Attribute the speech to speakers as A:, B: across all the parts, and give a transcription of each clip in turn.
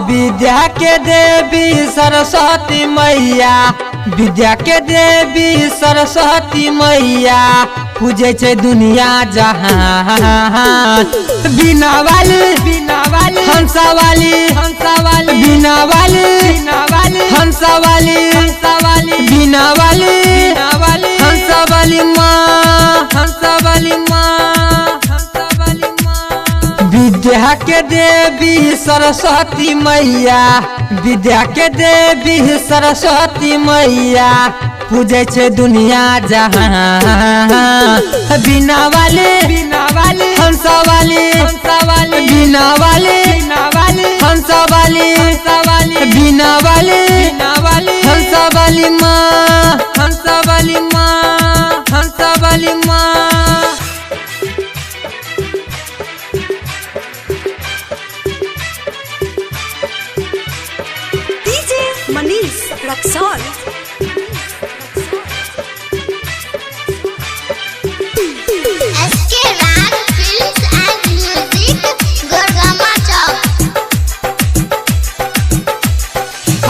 A: विद्या के देवी सरस्वती मैया, विद्या के देवी सरस्वती मैया, पूजे छे दुनिया जहां। बिना वाली हंसा वाली, बिना वाली हंसा वाली, बिना वाली हंसा वाली माँ, विद्या के देवी सरस्वती मैया, विद्या के देवी सरस्वती मैया, पूजे छे दुनिया जहां। बिना वाली हंसा वाली, बिना वाली हंसा वाली, बिना वाली हंसा वाली माँ, हंसा वाली माँ।
B: मनीष रक्सौल।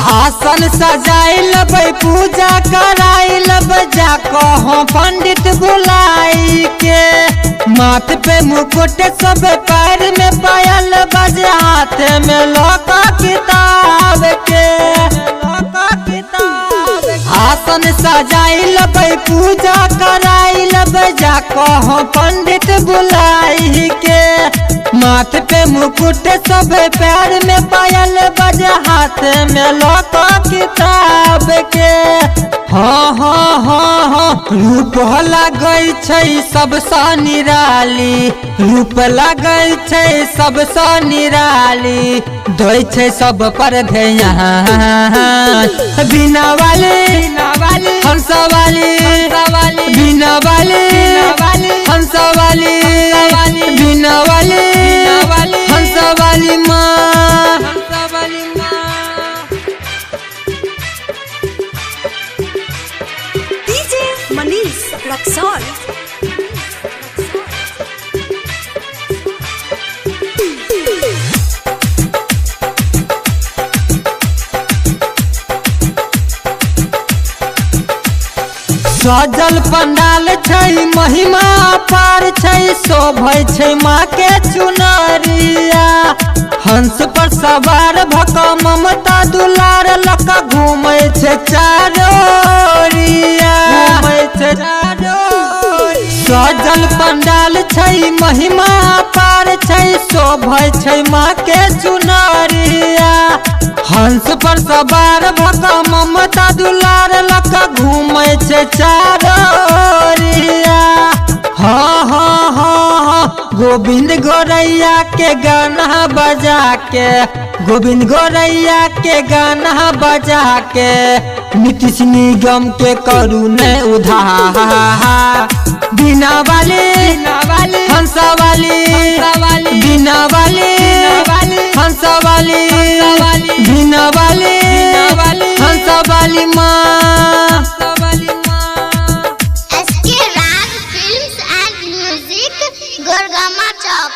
A: आसन सजाइल पूजा कराइल जा कहो पंडित बुलाई के, माथ पे मुकुट सब पैर में पायल बजे, हाथ में लौका किताब के। आसन सजाइल पूजा कराइल जा कहो पंडित बुलाई के, माथ पे मुकुट सब पैर में पायल बजे, हाथ में लौका किताब के। रूप लगै छै सबसँ निराली, रूप लगै छै सबसँ निराली, दै छै सब पर ध्यान। बिना वाली हंसा वाली, बिना वाली हंसा वाली, बिना वाली हंसा वाली माँ,
B: मनीष रक्सौल।
A: सजल पंडाल छै महिमा पार छै, शोभै छै माँ के चुनरिया, हंस पर सवार भक ममता दुलार लका घूमै छै चारोरिया। सजल पंडाल छै महिमा पार छै, शोभै छै माँ के चुनरिया, हंस पर सवार भक ममता दुलार लका घूमै छै चारोरिया। गोविंद गोरैया के गाना बजा के, गोविंद गोरैया के गाना बजा के, नीतीश निगम के करू ने उधार। बिना वाली हंसा वाली, बिना वाली हंसा वाली, बिना वाली हंसा वाली माँ।
C: SK Rag Films and Music, Gorgama Chowk।